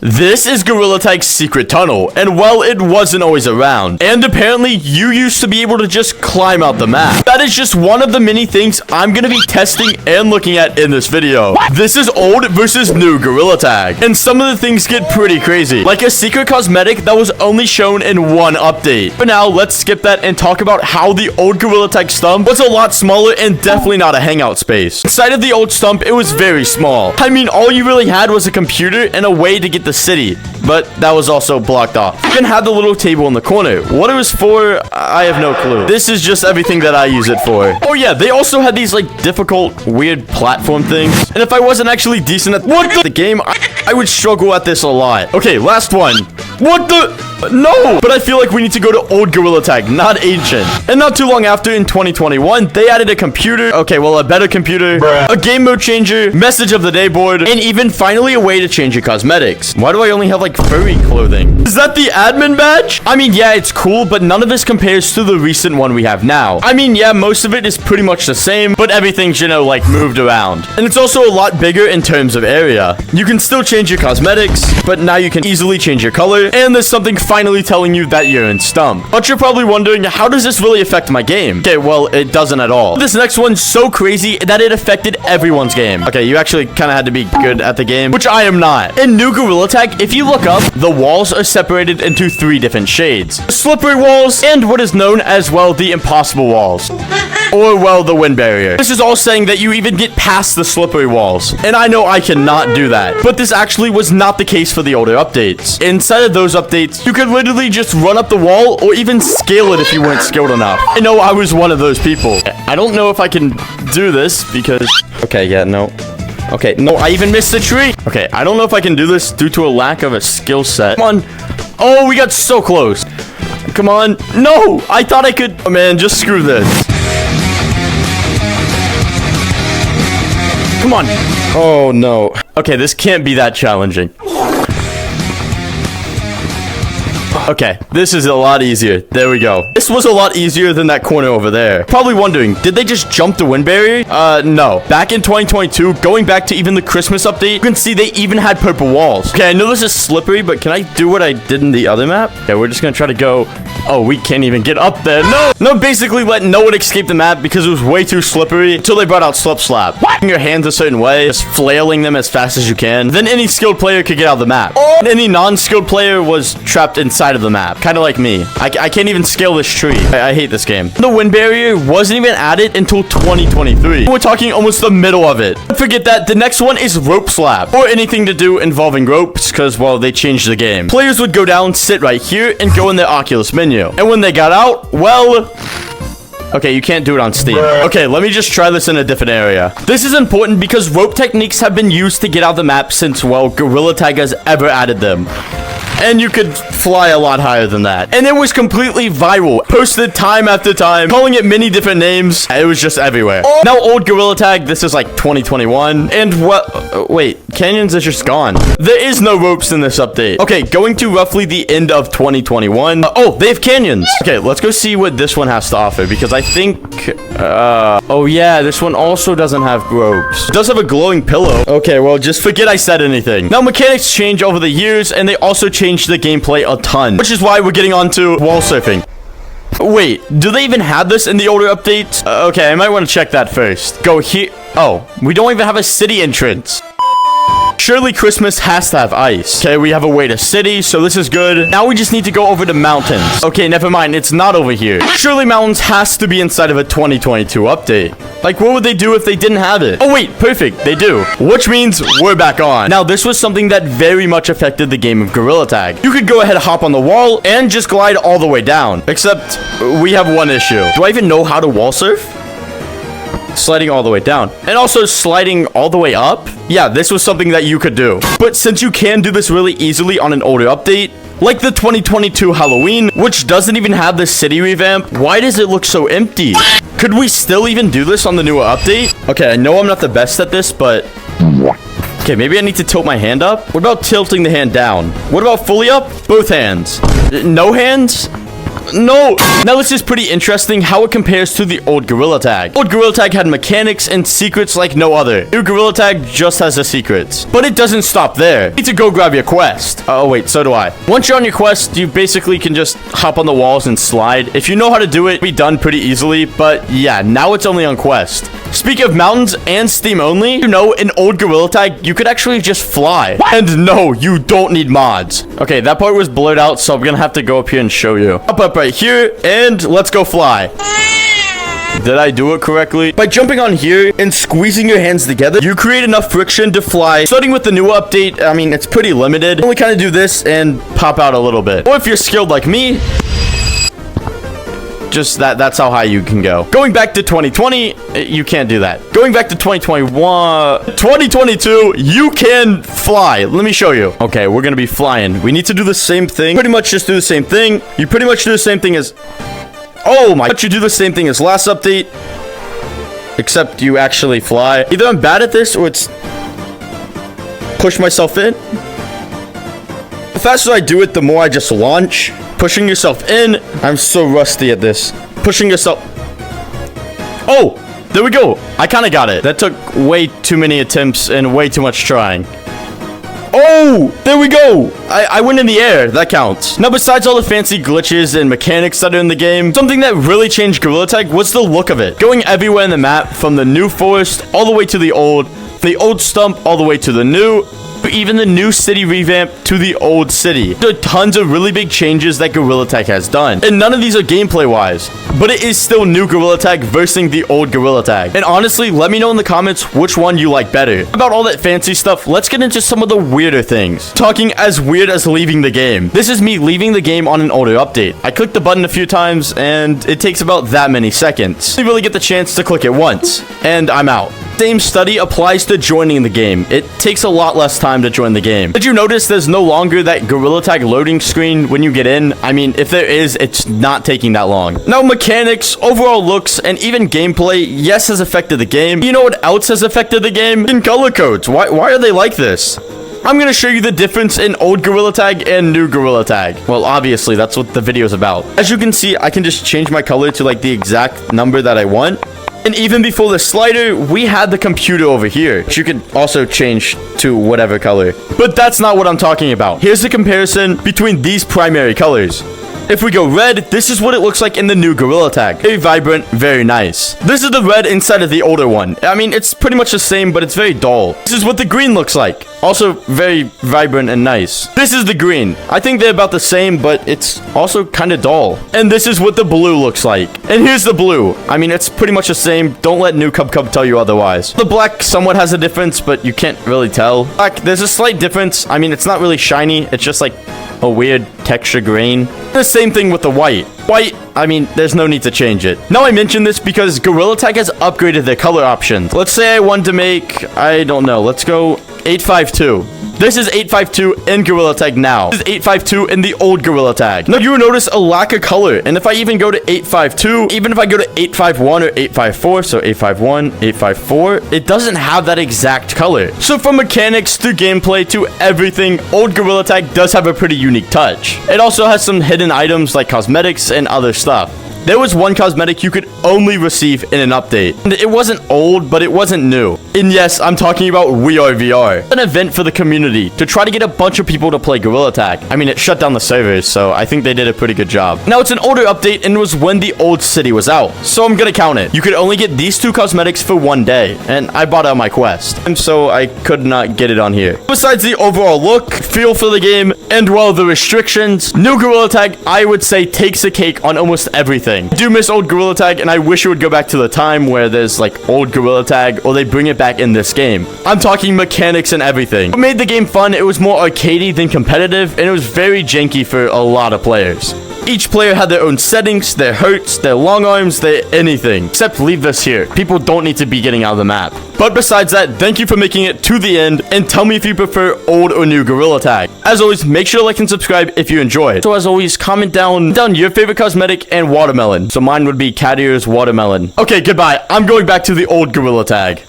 This is Gorilla Tag's secret tunnel, and well, it wasn't always around. And apparently, you used to be able to just climb out the map. That is just one of the many things I'm gonna be testing and looking at in this video. This is old versus new Gorilla Tag, and some of the things get pretty crazy, like a secret cosmetic that was only shown in one update. For now, let's skip that and talk about how the old Gorilla Tag stump was a lot smaller and definitely not a hangout space. Inside of the old stump, it was very small. I mean, all you really had was a computer and a way to get the city, but that was also blocked off. You even had the little table in the corner. What it was for, I have no clue. This is just everything that I use it for. Oh yeah, they also had these like difficult, weird platform things. And if I wasn't actually decent at the game, I would struggle at this a lot. Okay, last one. What the? No! But I feel like we need to go to old Gorilla Tag, not ancient. And not too long after, in 2021, they added a computer. Okay, well, a better computer, a game mode changer, message of the day board, and even finally a way to change your cosmetics. Why do I only have like furry clothing? Is that the admin badge? I mean, yeah, it's cool, but none of this compares to the recent one we have now. I mean, yeah, most of it is pretty much the same, but everything's, you know, like moved around. And it's also a lot bigger in terms of area. You can still change your cosmetics, but now you can easily change your color, and there's something finally telling you that you're in stump. But you're probably wondering, how does this really affect my game? Okay, well, it doesn't at all. This next one's so crazy that it affected everyone's game. Okay, you actually kind of had to be good at the game, which I am not. In new Gorilla Tag, if you look up, the walls are separated into 3 different shades. Slippery walls, and what is known as, well, the impossible walls. Or, well, the wind barrier. This is all saying that you even get past the slippery walls. And I know I cannot do that. But this actually was not the case for the older updates. Inside of those updates, you could literally just run up the wall or even scale it if you weren't skilled enough. I know I was one of those people. I don't know if I can do this because... Okay, yeah, no. Okay, no, I even missed the tree. Okay, I don't know if I can do this due to a lack of a skill set. Come on. Oh, we got so close. Come on. No, I thought I could... Oh, man, just screw this. Come on. Oh, no. Okay, this can't be that challenging. Okay, this is a lot easier. There we go. This was a lot easier than that corner over there. Probably wondering, did they just jump the wind barrier? No. Back in 2022, going back to even the Christmas update, you can see they even had purple walls. Okay, I know this is slippery, but can I do what I did in the other map? Okay, we're just gonna try to go... Oh, we can't even get up there. No! No, basically let no one escape the map because it was way too slippery until they brought out Slip Slap. Putting your hands a certain way, just flailing them as fast as you can. Then any skilled player could get out of the map. And any non-skilled player was trapped inside of the map. Kind of like me. I can't even scale this tree. I hate this game. The wind barrier wasn't even added until 2023. We're talking almost the middle of it. Don't forget that the next one is rope slap, or anything to do involving ropes, because, well, they changed the game. Players would go down, sit right here, and go in their Oculus menu. And when they got out, well... Okay, you can't do it on Steam. Okay, let me just try this in a different area. This is important because rope techniques have been used to get out of the map since, well, Gorilla Tag has ever added them. And you could fly a lot higher than that. And it was completely viral. Posted time after time, calling it many different names. It was just everywhere. Now, old Gorilla Tag, this is like 2021. And what? Wait, canyons is just gone. There is no ropes in this update. Okay, going to roughly the end of 2021. Oh, they have canyons. Okay, let's go see what this one has to offer because I think... oh yeah, this one also doesn't have ropes. It does have a glowing pillow. Okay, well, just forget I said anything. Now, mechanics change over the years and they also change the gameplay a ton, which is why we're getting onto wall surfing. Wait, do they even have this in the older updates? Okay, I might want to check that first. Go here. Oh, we don't even have a city entrance. Surely Christmas has to have ice. Okay, we have a way to city, so this is good. Now we just need to go over to mountains. Okay, never mind. It's not over here. Surely mountains has to be inside of a 2022 update. Like, what would they do if they didn't have it? Oh, wait, perfect. They do. Which means we're back on. Now, this was something that very much affected the game of Gorilla Tag. You could go ahead, hop on the wall, and just glide all the way down. Except, we have one issue. Do I even know how to wall surf? Sliding all the way down and also sliding all the way up. Yeah, this was something that you could do, but since you can do this really easily on an older update like the 2022 Halloween, which doesn't even have the city revamp, why does it look so empty? Could we still even do this on the newer update? Okay, I know I'm not the best at this, but okay, maybe I need to tilt my hand up. What about tilting the hand down? What about fully up? Both hands. No hands? No. Now this is pretty interesting how it compares to the old Gorilla Tag. Old Gorilla Tag had mechanics and secrets like no other. New Gorilla Tag just has the secrets. But it doesn't stop there. You need to go grab your quest. Oh wait, so do I. Once you're on your quest, you basically can just hop on the walls and slide. If you know how to do it, it'll be done pretty easily. But yeah, now it's only on quest. Speaking of mountains and Steam only, you know, in old Gorilla Tag, you could actually just fly. What? And no, you don't need mods. Okay, that part was blurred out, so I'm gonna have to go up here and show you. Up right here, and let's go fly. Did I do it correctly? By jumping on here and squeezing your hands together, you create enough friction to fly. Starting with the new update, I mean, it's pretty limited. You only kind of do this and pop out a little bit. Or if you're skilled like me, just that's how high you can go. Going back to 2020, you can't do that. Going back to 2021, 2022, you can fly. Let me show you. Okay, we're gonna be flying. We need to do the same thing. Pretty much just do the same thing. You pretty much do the same thing as... Oh my... You do the same thing as last update, except you actually fly. Either I'm bad at this or it's... Push myself in. The faster I do it, the more I just launch. Pushing yourself in. I'm so rusty at this. Pushing yourself... Oh, there we go. I kind of got it. That took way too many attempts and way too much trying. Oh, there we go. I went in the air. That counts. Now, besides all the fancy glitches and mechanics that are in the game, something that really changed Gorilla Tag was the look of it. Going everywhere in the map, from the new forest all the way to the old stump all the way to the new... Even the new city revamp to the old city. There are tons of really big changes that Gorilla Tag has done. And none of these are gameplay wise. But it is still new Gorilla Tag versus the old Gorilla Tag. And honestly, let me know in the comments which one you like better. About all that fancy stuff, let's get into some of the weirder things. Talking as weird as leaving the game. This is me leaving the game on an older update. I clicked the button a few times and it takes about that many seconds. You really get the chance to click it once. And I'm out. Same study applies to joining the game. It takes a lot less time to join the game. Did you notice there's no longer that Gorilla Tag loading screen when you get in? I mean, if there is, it's not taking that long. Now, mechanics, overall looks, and even gameplay, yes, has affected the game. You know what else has affected the game? In color codes. Why are they like this? I'm gonna show you the difference in old Gorilla Tag and new Gorilla Tag. Well, obviously, that's what the video is about. As you can see, I can just change my color to like the exact number that I want. And even before the slider, we had the computer over here, which you could also change to whatever color. But that's not what I'm talking about. Here's the comparison between these primary colors. If we go red, this is what it looks like in the new Gorilla Tag. Very vibrant, very nice. This is the red inside of the older one. I mean, it's pretty much the same, but it's very dull. This is what the green looks like. Also very vibrant and nice. This is the green. I think they're about the same, but it's also kind of dull. And this is what the blue looks like. And here's the blue. I mean, it's pretty much the same. Don't let New Cub tell you otherwise. The black somewhat has a difference, but you can't really tell. Black, there's a slight difference. I mean, it's not really shiny. It's just like a weird texture grain. The same thing with the white. White, I mean, there's no need to change it. Now I mention this because Gorilla Tag has upgraded their color options. Let's say I wanted to make, I don't know, let's go 852. This is 852 in Gorilla Tag now. This is 852 in the old Gorilla Tag. Now you will notice a lack of color. And if I even go to 852, even if I go to 851 or 854, so 851, 854, it doesn't have that exact color. So from mechanics to gameplay to everything, old Gorilla Tag does have a pretty unique touch. It also has some hidden items like cosmetics and other stuff. There was one cosmetic you could only receive in an update. And it wasn't old, but it wasn't new. And yes, I'm talking about We Are VR. An event for the community to try to get a bunch of people to play Gorilla Tag. I mean, it shut down the servers, so I think they did a pretty good job. Now, it's an older update and it was when the old city was out. So I'm gonna count it. You could only get these two cosmetics for one day. And I bought it on my quest. And so I could not get it on here. Besides the overall look, feel for the game, and well, the restrictions, new Gorilla Tag, I would say, takes a cake on almost everything. I do miss old Gorilla Tag, and I wish it would go back to the time where there's like old Gorilla Tag, or they bring it back in this game. I'm talking mechanics and everything. What made the game fun, it was more arcadey than competitive, and it was very janky for a lot of players. Each player had their own settings, their hurts, their long arms, their anything. Except leave this here. People don't need to be getting out of the map. But besides that, thank you for making it to the end, and tell me if you prefer old or new Gorilla Tag. As always, make sure to like and subscribe if you enjoyed. So as always, comment down your favorite cosmetic and watermelon. So mine would be cat ears watermelon. Okay, goodbye. I'm going back to the old Gorilla Tag.